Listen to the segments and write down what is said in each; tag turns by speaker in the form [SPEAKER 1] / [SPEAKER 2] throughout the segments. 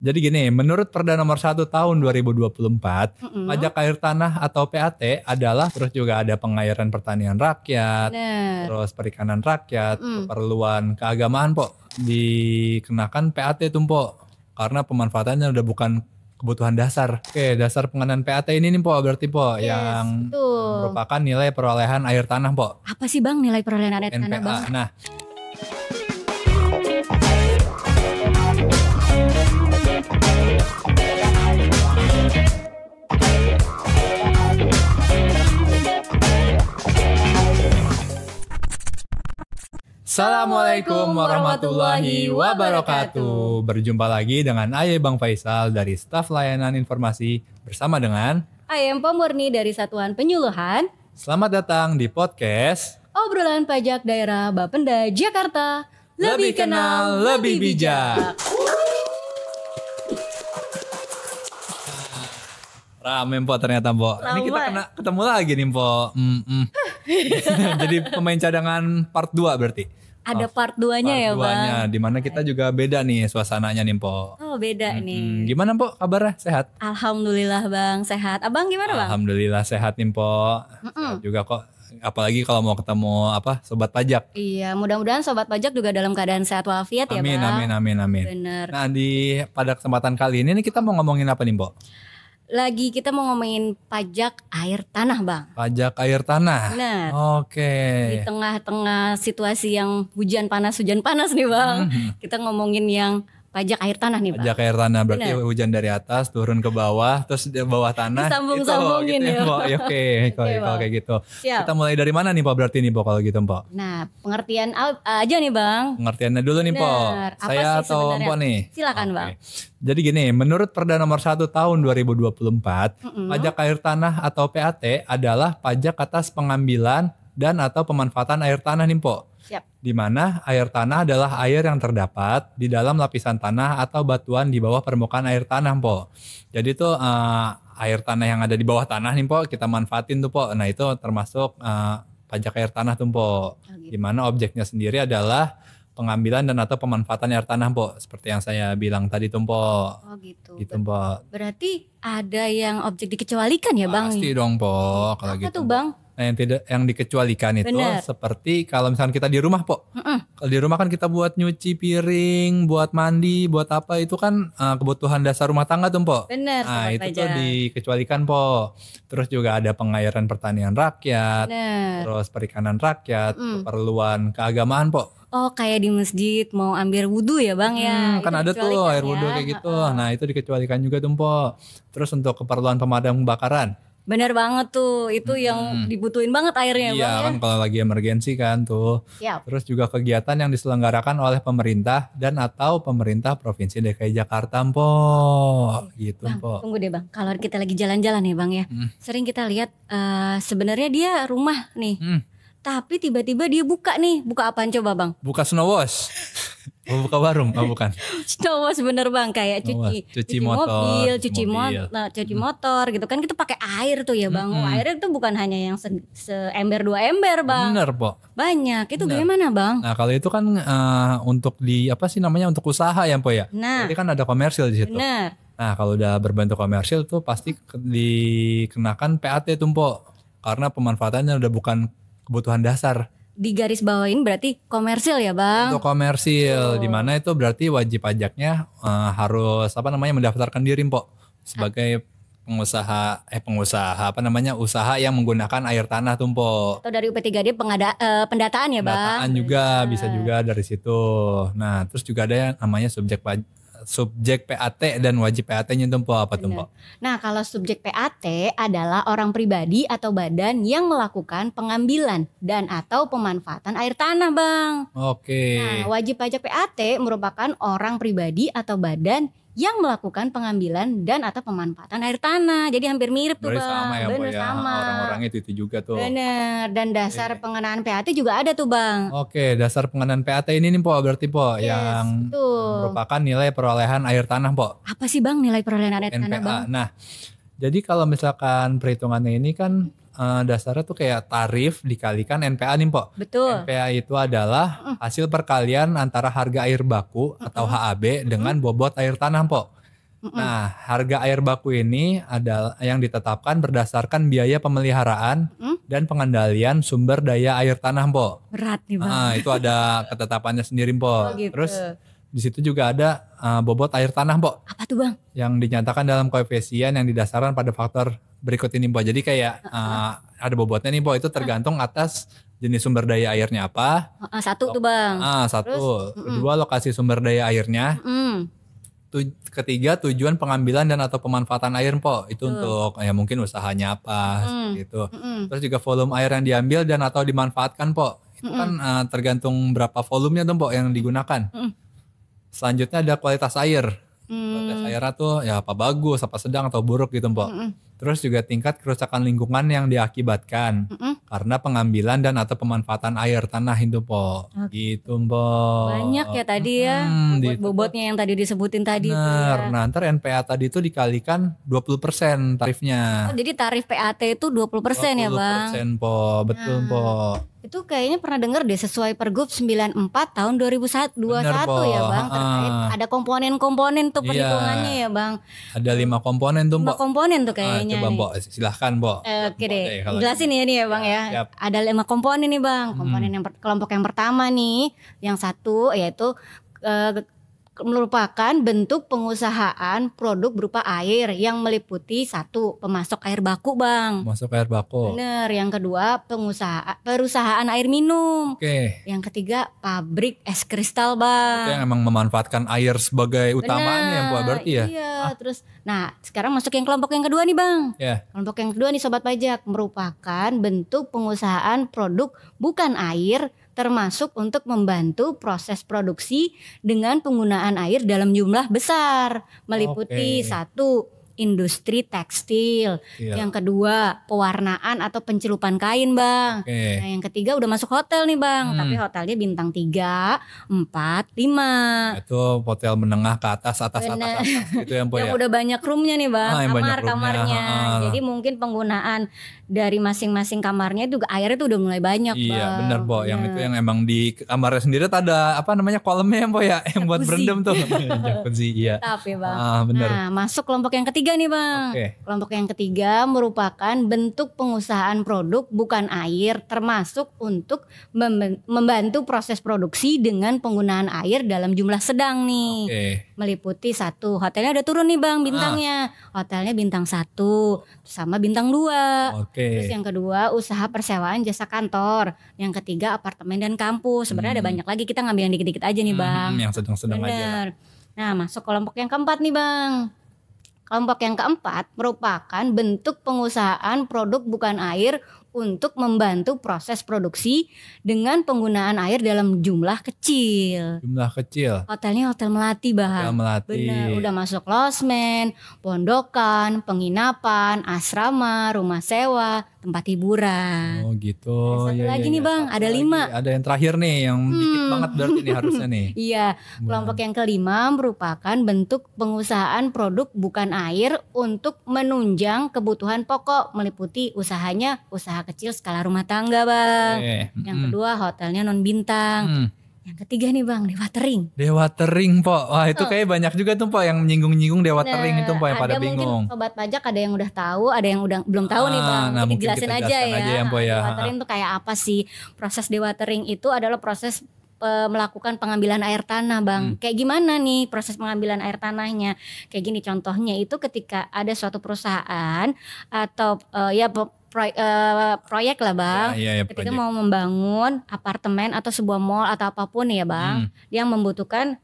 [SPEAKER 1] Jadi gini, menurut Perda nomor 1 tahun 2024, pajak air tanah atau PAT adalah terus juga ada pengairan pertanian rakyat,
[SPEAKER 2] Bener.
[SPEAKER 1] terus perikanan rakyat, keperluan keagamaan, Pok. Dikenakan PAT tuh, Pok. Karena pemanfaatannya udah bukan kebutuhan dasar. Oke, dasar pengenaan PAT ini nih, Pok, berarti, Pok,
[SPEAKER 2] Yes,
[SPEAKER 1] yang
[SPEAKER 2] betul.
[SPEAKER 1] merupakan nilai perolehan air tanah, Pok.
[SPEAKER 2] Apa sih Bang nilai perolehan air tanah
[SPEAKER 1] NPA.
[SPEAKER 2] Bang?
[SPEAKER 1] Nah, Assalamualaikum warahmatullahi wabarakatuh. Berjumpa lagi dengan Aye Bang Faisal dari Staf Layanan Informasi bersama dengan
[SPEAKER 2] I am Pemurni dari Satuan Penyuluhan.
[SPEAKER 1] Selamat datang di podcast
[SPEAKER 2] Obrolan Pajak Daerah Bapenda Jakarta.
[SPEAKER 1] Lebih Kenal, Lebih Bijak. Rame, Mpok, ternyata, Mpok. Ini kita ketemu lagi nih, Mpok. Jadi pemain cadangan part 2 berarti.
[SPEAKER 2] Ada part 2-nya ya Bang.
[SPEAKER 1] Dimana kita juga beda nih suasananya nih, Mpok.
[SPEAKER 2] Oh beda nih.
[SPEAKER 1] Gimana, Mpok, kabarnya? Sehat?
[SPEAKER 2] Alhamdulillah Bang, sehat. Abang gimana Bang?
[SPEAKER 1] Alhamdulillah sehat nih, Mpok. Sehat juga kok. Apalagi kalau mau ketemu sobat pajak.
[SPEAKER 2] Iya, mudah-mudahan sobat pajak juga dalam keadaan sehat walafiat ya
[SPEAKER 1] Amin,
[SPEAKER 2] Bang.
[SPEAKER 1] amin.
[SPEAKER 2] Bener.
[SPEAKER 1] Nah, pada kesempatan kali ini nih kita mau ngomongin apa nih, Mpok?
[SPEAKER 2] Lagi kita mau ngomongin pajak air tanah Bang.
[SPEAKER 1] Pajak air tanah.
[SPEAKER 2] Bener.
[SPEAKER 1] Oke.
[SPEAKER 2] Di tengah-tengah situasi yang hujan panas nih Bang. Kita ngomongin yang pajak air tanah nih Bang.
[SPEAKER 1] Pajak air tanah berarti
[SPEAKER 2] Bener.
[SPEAKER 1] hujan dari atas turun ke bawah, terus di bawah tanah.
[SPEAKER 2] Disambung-sambungin
[SPEAKER 1] gitu,
[SPEAKER 2] ya.
[SPEAKER 1] Mbok. Ya, oke, kalau
[SPEAKER 2] Bang.
[SPEAKER 1] kayak gitu.
[SPEAKER 2] Siap.
[SPEAKER 1] Kita mulai dari mana nih, Pak, berarti nih, Pak, kalau gitu, Pak?
[SPEAKER 2] Nah, pengertian aja nih Bang.
[SPEAKER 1] Pengertiannya dulu nih, Pak.
[SPEAKER 2] Bener. Apa
[SPEAKER 1] Saya
[SPEAKER 2] sih
[SPEAKER 1] atau
[SPEAKER 2] sebenarnya?
[SPEAKER 1] Mpok nih?
[SPEAKER 2] Silakan,
[SPEAKER 1] Oke.
[SPEAKER 2] Bang.
[SPEAKER 1] Jadi gini, menurut Perda nomor 1 tahun 2024, pajak air tanah atau PAT adalah pajak atas pengambilan dan atau pemanfaatan air tanah nih, Pak.
[SPEAKER 2] Siap.
[SPEAKER 1] Di mana air tanah adalah air yang terdapat di dalam lapisan tanah atau batuan di bawah permukaan air tanah, Po. Jadi itu air tanah yang ada di bawah tanah nih, Po, kita manfaatin tuh, Po. Nah, itu termasuk pajak air tanah tuh, Po.
[SPEAKER 2] gitu.
[SPEAKER 1] Di mana objeknya sendiri adalah pengambilan dan atau pemanfaatan air tanah, Po. Seperti yang saya bilang tadi tuh, Po.
[SPEAKER 2] Oh gitu.
[SPEAKER 1] Gitu, Po.
[SPEAKER 2] Berarti ada yang objek dikecualikan ya Bang?
[SPEAKER 1] Pasti dong, Po, kalau
[SPEAKER 2] Apa
[SPEAKER 1] gitu.
[SPEAKER 2] tuh Bang?
[SPEAKER 1] Nah, yang dikecualikan itu
[SPEAKER 2] Bener.
[SPEAKER 1] seperti kalau misalkan kita di rumah, Po. Kalau di rumah kan kita buat nyuci piring, buat mandi, buat apa itu kan kebutuhan dasar rumah tangga tuh, Po.
[SPEAKER 2] Bener,
[SPEAKER 1] Nah,
[SPEAKER 2] sobat
[SPEAKER 1] itu
[SPEAKER 2] pajak.
[SPEAKER 1] tuh dikecualikan, Po. Terus juga ada pengairan pertanian rakyat,
[SPEAKER 2] Bener.
[SPEAKER 1] terus perikanan rakyat, keperluan keagamaan, Po.
[SPEAKER 2] Oh kayak di masjid mau ambil wudhu ya Bang ya?
[SPEAKER 1] Kan
[SPEAKER 2] Itu
[SPEAKER 1] ada tuh
[SPEAKER 2] dikecualikan
[SPEAKER 1] air
[SPEAKER 2] ya?
[SPEAKER 1] wudhu kayak gitu. Nah, itu dikecualikan juga tuh, Po. Terus untuk keperluan pemadam kebakaran.
[SPEAKER 2] Bener banget tuh, itu yang dibutuhin banget airnya
[SPEAKER 1] Iya,
[SPEAKER 2] Bang
[SPEAKER 1] kan kalau lagi emergensi kan tuh.
[SPEAKER 2] ya? Siap.
[SPEAKER 1] Terus juga kegiatan yang diselenggarakan oleh pemerintah dan atau pemerintah Provinsi DKI Jakarta, Po. Gitu,
[SPEAKER 2] Bang,
[SPEAKER 1] Po.
[SPEAKER 2] tunggu deh Bang. Kalau kita lagi jalan-jalan ya Bang ya, sering kita lihat sebenarnya dia rumah nih, tapi tiba-tiba dia buka apaan coba Bang?
[SPEAKER 1] Buka snow wash. Oh, buka warung. Oh, bukan.
[SPEAKER 2] Snow wash bener Bang, kayak
[SPEAKER 1] Snow wash.
[SPEAKER 2] cuci
[SPEAKER 1] Motor,
[SPEAKER 2] mobil,
[SPEAKER 1] mobil.
[SPEAKER 2] cuci motor gitu kan, kita pakai air tuh ya Bang. Airnya tuh bukan hanya yang seember 2 ember Bang.
[SPEAKER 1] Bener, Po.
[SPEAKER 2] Banyak. Itu gimana Bang?
[SPEAKER 1] Nah, kalau itu kan untuk untuk usaha ya, Po ya.
[SPEAKER 2] Nah,
[SPEAKER 1] Jadi kan ada komersil di situ.
[SPEAKER 2] bener.
[SPEAKER 1] Nah, kalau udah berbentuk komersil tuh pasti dikenakan PAT tuh, Po. Karena pemanfaatannya udah bukan kebutuhan dasar.
[SPEAKER 2] Di garis bawain berarti komersil ya Bang.
[SPEAKER 1] Untuk komersil, di mana itu berarti wajib pajaknya harus mendaftarkan diri, Po, sebagai usaha yang menggunakan air tanah tuh, Po.
[SPEAKER 2] Atau dari UP3D pendataan ya Bang.
[SPEAKER 1] Pendataan juga bisa juga dari situ. Nah, terus juga ada yang namanya subjek PAT dan wajib PAT-nya tuh, Po, apa tuh, Po?
[SPEAKER 2] Nah, kalau subjek PAT adalah orang pribadi atau badan yang melakukan pengambilan dan atau pemanfaatan air tanah, Bang.
[SPEAKER 1] Oke.
[SPEAKER 2] Nah, wajib pajak PAT merupakan orang pribadi atau badan yang melakukan pengambilan dan atau pemanfaatan air tanah. Jadi hampir mirip tuh,
[SPEAKER 1] Berarti
[SPEAKER 2] Bang.
[SPEAKER 1] sama ya, Po,
[SPEAKER 2] Bener
[SPEAKER 1] ya.
[SPEAKER 2] sama.
[SPEAKER 1] Orang-orangnya itu juga tuh.
[SPEAKER 2] Bener. Dan dasar pengenaan PAT juga ada tuh, Bang.
[SPEAKER 1] Oke, dasar pengenaan PAT ini nih, Po, berarti, Po,
[SPEAKER 2] Yes,
[SPEAKER 1] yang
[SPEAKER 2] betul.
[SPEAKER 1] merupakan nilai perolehan air tanah, Po.
[SPEAKER 2] Apa sih, Bang, nilai perolehan air tanah,
[SPEAKER 1] NPA.
[SPEAKER 2] Bang?
[SPEAKER 1] Nah, jadi kalau misalkan perhitungannya ini kan dasarnya tuh kayak tarif dikalikan NPA nih, Po.
[SPEAKER 2] Betul.
[SPEAKER 1] NPA itu adalah hasil perkalian antara harga air baku atau HAB dengan bobot air tanah, Po. Nah, harga air baku ini adalah yang ditetapkan berdasarkan biaya pemeliharaan dan pengendalian sumber daya air tanah, Po.
[SPEAKER 2] Berat nih Bang.
[SPEAKER 1] Nah, itu ada ketetapannya sendiri, Po.
[SPEAKER 2] Gitu.
[SPEAKER 1] Terus di situ juga ada bobot air tanah, Po.
[SPEAKER 2] Apa tuh Bang?
[SPEAKER 1] Yang dinyatakan dalam koefisien yang didasarkan pada faktor berikut ini, Po. Jadi kayak ada bobotnya nih, Po. Itu tergantung atas jenis sumber daya airnya apa.
[SPEAKER 2] Satu tuh Bang.
[SPEAKER 1] Satu. Kedua, lokasi sumber daya airnya. Ketiga, tujuan pengambilan dan atau pemanfaatan air, Po. Itu untuk ya mungkin usahanya apa gitu. Terus juga volume air yang diambil dan atau dimanfaatkan, Po. Itu kan tergantung berapa volumenya tuh, Po, yang digunakan. Selanjutnya ada kualitas air. Kualitas airnya tuh ya apa bagus, apa sedang atau buruk gitu, Po. Terus juga tingkat kerusakan lingkungan yang diakibatkan karena pengambilan dan atau pemanfaatan air tanah itu, Po. Gitu, Po.
[SPEAKER 2] Banyak ya tadi ya bobotnya yang tadi disebutin tadi.
[SPEAKER 1] Benar. Nah, ntar NPA tadi itu dikalikan 20% tarifnya.
[SPEAKER 2] Oh, jadi tarif PAT itu 20% ya Bang?
[SPEAKER 1] 20%, Po. Betul, Po.
[SPEAKER 2] Itu kayaknya pernah dengar deh sesuai Pergub 94 tahun 2021 ya Bang. Terkait ada komponen-komponen tuh perhitungannya ya Bang.
[SPEAKER 1] Ada 5 komponen tuh,
[SPEAKER 2] 5
[SPEAKER 1] Po.
[SPEAKER 2] komponen tuh kayaknya.
[SPEAKER 1] Coba, Po. Silahkan, Po.
[SPEAKER 2] Oke deh. Jelasin ya nih ya Bang ya.
[SPEAKER 1] Siap.
[SPEAKER 2] Ada 5 komponen nih Bang. Komponen yang kelompok yang pertama nih, yang satu yaitu merupakan bentuk pengusahaan produk berupa air yang meliputi satu, pemasok air baku Bang.
[SPEAKER 1] Masuk air baku.
[SPEAKER 2] Bener. Yang kedua, perusahaan air minum.
[SPEAKER 1] Oke.
[SPEAKER 2] Yang ketiga, pabrik es kristal Bang.
[SPEAKER 1] Itu yang emang memanfaatkan air sebagai utamanya ya, Po, berarti ya?
[SPEAKER 2] Iya, terus nah sekarang masuk yang kelompok yang kedua nih Bang.
[SPEAKER 1] Ya.
[SPEAKER 2] Kelompok yang kedua nih Sobat Pajak, merupakan bentuk pengusahaan produk bukan air, termasuk untuk membantu proses produksi dengan penggunaan air dalam jumlah besar, meliputi satu, industri tekstil. Yang kedua, pewarnaan atau pencelupan kain Bang. Nah, yang ketiga udah masuk hotel nih Bang, tapi hotelnya bintang 3, 4, 5.
[SPEAKER 1] Itu hotel menengah ke atas gitu ya, Po,
[SPEAKER 2] yang
[SPEAKER 1] ya.
[SPEAKER 2] udah banyak roomnya nih Bang, kamarnya. Jadi mungkin penggunaan dari masing-masing kamarnya juga airnya tuh udah mulai banyak Bang.
[SPEAKER 1] Iya, benar, Po. Yang itu yang emang di kamarnya sendiri tuh ada apa namanya kolamnya, Po, ya, yang buat berendam tuh. Jacuzzi, iya.
[SPEAKER 2] Tapi Bang.
[SPEAKER 1] Benar.
[SPEAKER 2] Nah, masuk kelompok yang ketiga nih Bang. Kelompok yang ketiga merupakan bentuk pengusahaan produk bukan air, termasuk untuk membantu proses produksi dengan penggunaan air dalam jumlah sedang nih. Meliputi satu, hotelnya udah turun nih Bang bintangnya. Hotelnya bintang 1 sama bintang 2. Terus yang kedua, usaha persewaan jasa kantor. Yang ketiga, apartemen dan kampus. Sebenarnya ada banyak lagi, kita ngambil yang dikit-dikit aja nih Bang.
[SPEAKER 1] Yang sedang-sedang aja.
[SPEAKER 2] Nah, masuk kelompok yang keempat nih Bang. Kelompok yang keempat merupakan bentuk pengusahaan produk bukan air untuk membantu proses produksi dengan penggunaan air dalam jumlah kecil. Hotelnya hotel melati Bang.
[SPEAKER 1] Hotel melati.
[SPEAKER 2] Bener, udah masuk losmen, pondokan, penginapan, asrama, rumah sewa, tempat hiburan.
[SPEAKER 1] Oh gitu.
[SPEAKER 2] Satu lagi nih Bang, ada 5.
[SPEAKER 1] Ada yang terakhir nih, yang dikit banget berarti nih harusnya nih.
[SPEAKER 2] Iya, kelompok yang kelima merupakan bentuk pengusahaan produk bukan air untuk menunjang kebutuhan pokok, meliputi usahanya usaha kecil skala rumah tangga Bang. Yang kedua, hotelnya non bintang. Yang ketiga nih Bang, Dewa Tering, Po. Wah, itu kayak banyak juga tuh, Po, yang menyinggung-nyinggung Dewa Tering itu, Po, yang pada bingung. Mungkin Sobat Pajak ada yang udah tahu, ada yang udah belum tahu nih Bang.
[SPEAKER 1] Nah,
[SPEAKER 2] mungkin jelasin aja ya.
[SPEAKER 1] Po, ya.
[SPEAKER 2] Dewa Tering itu kayak apa sih? Proses Dewa Tering itu adalah proses melakukan pengambilan air tanah Bang. Kayak gimana nih proses pengambilan air tanahnya? Kayak gini contohnya itu ketika ada suatu perusahaan atau proyek lah Bang. Ketika mau membangun apartemen atau sebuah mall atau apapun ya Bang, dia membutuhkan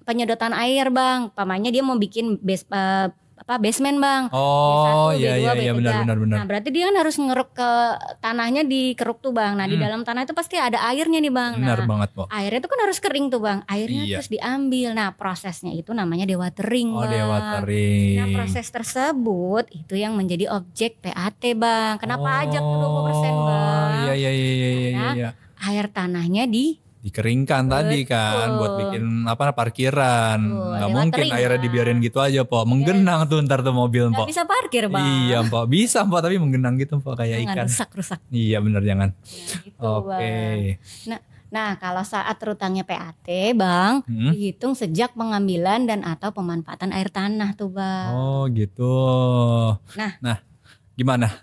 [SPEAKER 2] penyedotan air Bang. Pamannya dia mau bikin basement Bang.
[SPEAKER 1] Oh
[SPEAKER 2] B1,
[SPEAKER 1] iya
[SPEAKER 2] B2,
[SPEAKER 1] iya
[SPEAKER 2] B3.
[SPEAKER 1] benar.
[SPEAKER 2] Nah berarti dia kan harus ngeruk ke tanahnya, dikeruk tuh Bang. Nah di dalam tanah itu pasti ada airnya nih Bang.
[SPEAKER 1] Benar banget, Po.
[SPEAKER 2] Airnya itu kan harus kering tuh Bang. Airnya terus diambil. Nah prosesnya itu namanya Dewa Tering Bang.
[SPEAKER 1] Dewa Tering.
[SPEAKER 2] Nah proses tersebut itu yang menjadi objek PAT Bang. Kenapa pajak tuh 20% Bang?
[SPEAKER 1] Iya.
[SPEAKER 2] Air tanahnya
[SPEAKER 1] dikeringkan tadi kan buat bikin parkiran. Nggak mungkin airnya dibiarin gitu aja, Po. Menggenang tuh ntar tuh mobil, Po.
[SPEAKER 2] Nggak bisa parkir Bang.
[SPEAKER 1] Iya, Po. Bisa, Po, tapi menggenang gitu, Po, kayak ikan.
[SPEAKER 2] Rusak.
[SPEAKER 1] Iya bener, jangan.
[SPEAKER 2] Nah, gitu, Bang. Nah, kalau saat terutangnya PAT, Bang, dihitung sejak pengambilan dan atau pemanfaatan air tanah tuh, Bang.
[SPEAKER 1] Oh, gitu. Nah, gimana?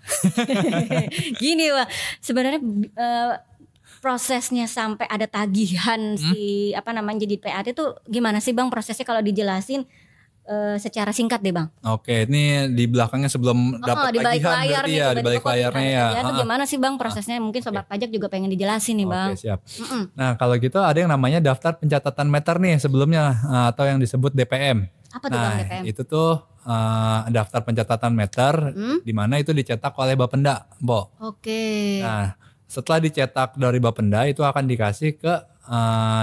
[SPEAKER 2] Gini, Bang. Sebenarnya prosesnya sampai ada tagihan jadi PAT itu gimana sih, Bang? Prosesnya kalau dijelasin secara singkat deh, Bang.
[SPEAKER 1] Oke, ini di belakangnya sebelum dapat tagihan berarti ya, di balik layarnya ya.
[SPEAKER 2] Itu gimana sih, Bang, prosesnya? Mungkin sobat pajak juga pengen dijelasin nih, Bang.
[SPEAKER 1] Oke, siap. Nah, kalau gitu ada yang namanya daftar pencatatan meter nih sebelumnya, atau yang disebut DPM.
[SPEAKER 2] Apa tuh, Bang, DPM?
[SPEAKER 1] Itu tuh daftar pencatatan meter di mana itu dicetak oleh Bapenda, Mbok.
[SPEAKER 2] Oke.
[SPEAKER 1] Nah, setelah dicetak dari Bapenda itu akan dikasih ke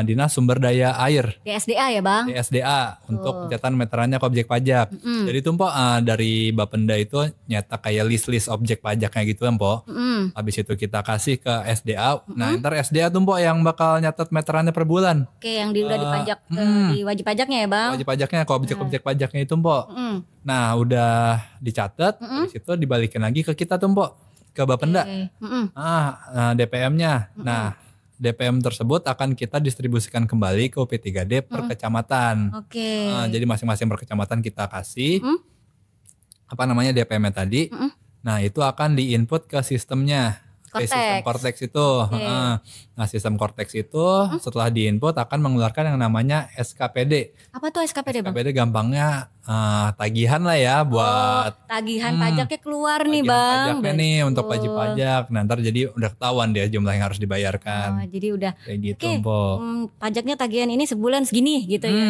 [SPEAKER 1] Dinas Sumber Daya Air.
[SPEAKER 2] DSDA ya, Bang?
[SPEAKER 1] DSDA untuk pencatatan meterannya ke objek pajak. Jadi itu Mpok dari Bapenda itu nyetak kayak list-list objek pajaknya gitu Mpok. Habis itu kita kasih ke SDA. Nah, ntar SDA tuh Mpok yang bakal nyatet meterannya per bulan.
[SPEAKER 2] Oke, yang udah dipajak di wajib pajaknya ya, Bang?
[SPEAKER 1] Wajib pajaknya ke objek-objek pajaknya itu Mpok. Nah, udah dicatat, habis itu dibalikin lagi ke kita tuh Mpok, ke Bapenda. DPM-nya. Nah, DPM tersebut akan kita distribusikan kembali ke UP3D per kecamatan.
[SPEAKER 2] Oke.
[SPEAKER 1] Jadi masing-masing per kecamatan kita kasih DPM-nya tadi. Nah, itu akan diinput ke sistemnya. Sistem Cortex itu. Nah, sistem Cortex itu setelah diinput akan mengeluarkan yang namanya SKPD.
[SPEAKER 2] Apa tuh SKPD, Bang?
[SPEAKER 1] SKPD gampangnya tagihan lah ya buat
[SPEAKER 2] tagihan pajaknya keluar nih, Bang.
[SPEAKER 1] Pajaknya nih untuk wajib pajak. Nah, ntar jadi udah ketahuan deh jumlah yang harus dibayarkan.
[SPEAKER 2] Jadi udah
[SPEAKER 1] kayak gitu, Mbok.
[SPEAKER 2] Pajaknya tagihan ini sebulan segini gitu ya.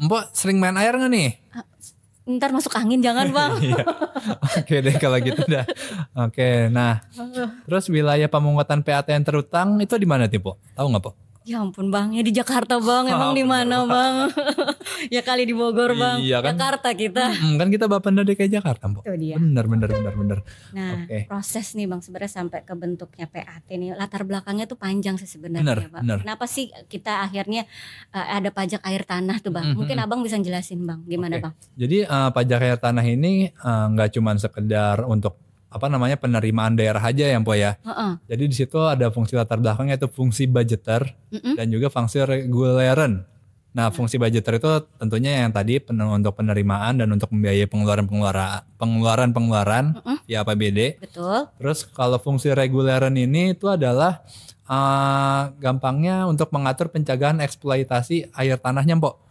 [SPEAKER 1] Mbok sering main air gak nih?
[SPEAKER 2] Ntar masuk angin jangan, Bang.
[SPEAKER 1] Oke deh kalau gitu dah. Oke, nah terus wilayah pemungutan PAT yang terutang itu di mana Tipo? Tahu nggak Po?
[SPEAKER 2] Ya ampun, Bang, ya di Jakarta, Bang. Emang di mana, Bang? Ya kali di Bogor, Bang.
[SPEAKER 1] Iya, kan?
[SPEAKER 2] Jakarta kita.
[SPEAKER 1] Kan kita Bapenda DKI Jakarta, Po.
[SPEAKER 2] Itu dia.
[SPEAKER 1] Bener.
[SPEAKER 2] Nah, proses nih, Bang, sebenarnya sampai ke bentuknya PAT nih, latar belakangnya tuh panjang sih sebenarnya, Bang.
[SPEAKER 1] Bener.
[SPEAKER 2] Kenapa sih kita akhirnya ada pajak air tanah tuh, Bang? Mungkin Abang bisa jelasin, Bang, gimana, Bang?
[SPEAKER 1] Jadi pajak air tanah ini nggak cuma sekedar untuk penerimaan daerah aja ya Po ya. Jadi di situ ada fungsi latar belakangnya itu fungsi budgeter dan juga fungsi reguleran. Nah, fungsi budgeter itu tentunya yang tadi untuk penerimaan dan untuk membiayai pengeluaran ya APBD.
[SPEAKER 2] Betul.
[SPEAKER 1] Terus kalau fungsi reguleran ini itu adalah gampangnya untuk mengatur pencegahan eksploitasi air tanahnya, Po.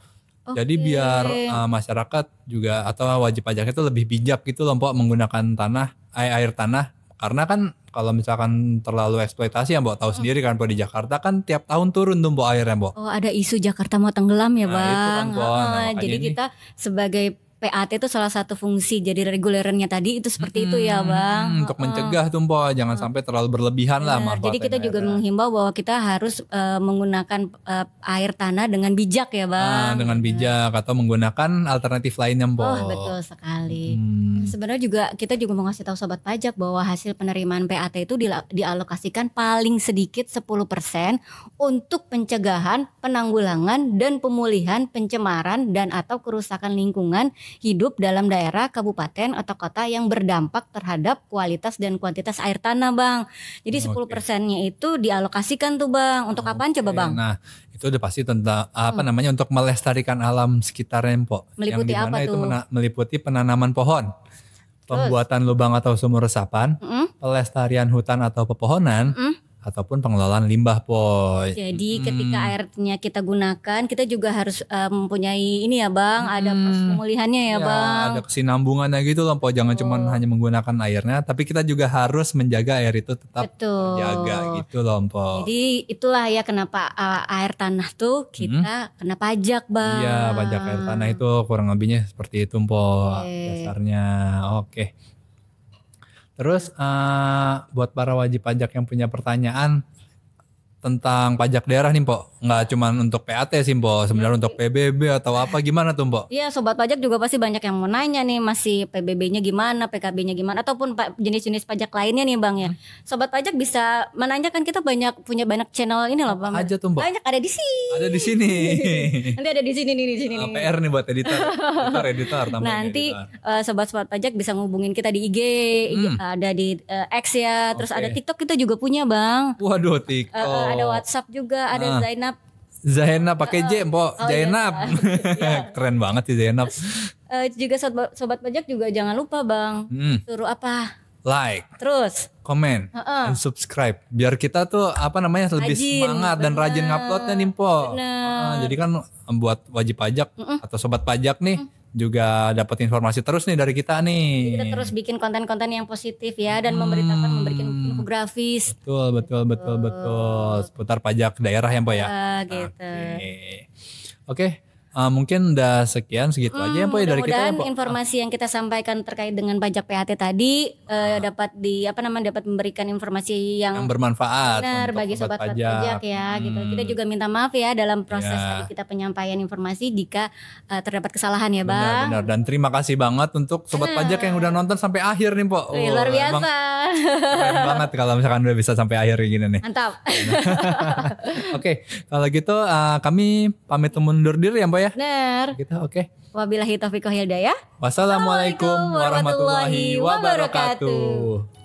[SPEAKER 1] Jadi biar masyarakat juga atau wajib pajaknya itu lebih bijak gitu loh Mbok menggunakan air tanah. Karena kan kalau misalkan terlalu eksploitasi ya Mbok tahu sendiri kan Mbok di Jakarta kan tiap tahun turun tuh Mbok airnya Mbok.
[SPEAKER 2] Oh, ada isu Jakarta mau tenggelam ya, Bang.
[SPEAKER 1] Itu kan, Mbok.
[SPEAKER 2] Jadi kita sebagai PAT itu salah satu fungsi jadi regulerannya tadi itu seperti itu ya, Bang.
[SPEAKER 1] Untuk mencegah tuh Mbok, jangan sampai terlalu berlebihan lah manfaatnya.
[SPEAKER 2] Jadi kita juga menghimbau bahwa kita harus menggunakan air tanah dengan bijak ya, Bang.
[SPEAKER 1] Dengan bijak atau menggunakan alternatif lainnya, Mbok.
[SPEAKER 2] Oh, betul sekali. Sebenarnya juga kita juga mau ngasih tahu sobat pajak bahwa hasil penerimaan PAT itu dialokasikan paling sedikit 10% untuk pencegahan, penanggulangan dan pemulihan pencemaran dan atau kerusakan lingkungan hidup dalam daerah, kabupaten atau kota yang berdampak terhadap kualitas dan kuantitas air tanah, Bang. Jadi 10%-nya itu dialokasikan tuh, Bang. Untuk apaan coba, Bang?
[SPEAKER 1] Nah, itu udah pasti tentang untuk melestarikan alam sekitarnya, Po.
[SPEAKER 2] Meliputi
[SPEAKER 1] yang dimana
[SPEAKER 2] apa
[SPEAKER 1] itu
[SPEAKER 2] tuh?
[SPEAKER 1] Meliputi penanaman pohon, pembuatan lubang atau sumur resapan, pelestarian hutan atau pepohonan, ataupun pengelolaan limbah, Po.
[SPEAKER 2] Jadi ketika airnya kita gunakan, kita juga harus mempunyai ini ya, Bang, ada proses pemulihannya ya, Bang.
[SPEAKER 1] Ada kesinambungannya gitu loh, Po. Jangan cuma hanya menggunakan airnya, tapi kita juga harus menjaga air itu tetap terjaga gitu loh, Po.
[SPEAKER 2] Jadi itulah ya kenapa air tanah tuh kita kena pajak, Bang.
[SPEAKER 1] Iya, pajak air tanah itu kurang lebihnya seperti itu, Po. Dasarnya. Oke. Terus buat para wajib pajak yang punya pertanyaan, tentang pajak daerah nih Mpok. Nggak cuma untuk PAT sih Mpok, sebenarnya untuk PBB atau apa gimana tuh Mpok?
[SPEAKER 2] Iya, sobat pajak juga pasti banyak yang mau nanya nih, masih PBB-nya gimana, PKB-nya gimana, ataupun jenis-jenis pajak lainnya nih Bang ya. Sobat pajak bisa menanyakan, kita punya banyak channel ini loh Bang.
[SPEAKER 1] Aja tuh Mpok.
[SPEAKER 2] Banyak ada di sini.
[SPEAKER 1] Ada di sini.
[SPEAKER 2] Nanti ada di sini nih, di sini nih.
[SPEAKER 1] PR nih buat editor
[SPEAKER 2] Nanti sobat-sobat pajak bisa ngubungin kita di IG, ada di X ya, terus ada TikTok kita juga punya Bang.
[SPEAKER 1] Waduh, TikTok.
[SPEAKER 2] Ada WhatsApp juga, ada
[SPEAKER 1] Zainab pakai J, Mpok. Zainab. Iya. Keren banget sih Zainab.
[SPEAKER 2] Juga sobat pajak juga jangan lupa Bang. Suruh apa?
[SPEAKER 1] Like,
[SPEAKER 2] terus
[SPEAKER 1] komen, dan subscribe. Biar kita tuh lebih semangat dan rajin nguploadnya nih Mpok. Jadi kan buat wajib pajak atau sobat pajak nih juga dapat informasi terus nih dari kita nih.
[SPEAKER 2] Kita terus bikin konten-konten yang positif ya, dan memberikan infografis.
[SPEAKER 1] Betul. Seputar pajak daerah ya Mpok ya.
[SPEAKER 2] Gitu.
[SPEAKER 1] Oke. Mungkin udah segitu aja ya Mpok dari kita ya Mpok.
[SPEAKER 2] Informasi yang kita sampaikan terkait dengan pajak PAT tadi dapat memberikan informasi yang bermanfaat benar bagi sobat pajak ya gitu. Kita juga minta maaf ya dalam proses tadi kita penyampaian informasi jika terdapat kesalahan ya Bang.
[SPEAKER 1] Benar. Dan terima kasih banget untuk sobat pajak yang udah nonton sampai akhir nih Mpok.
[SPEAKER 2] Luar biasa.
[SPEAKER 1] Keren banget kalau misalkan udah bisa sampai akhir gini nih.
[SPEAKER 2] Mantap.
[SPEAKER 1] Oke, kalau gitu kami pamit mundur diri ya Mpok ya.
[SPEAKER 2] Benar.
[SPEAKER 1] Gitu, oke.
[SPEAKER 2] Wabillahi taufiq wal hidayah.
[SPEAKER 1] Wassalamualaikum warahmatullahi wabarakatuh.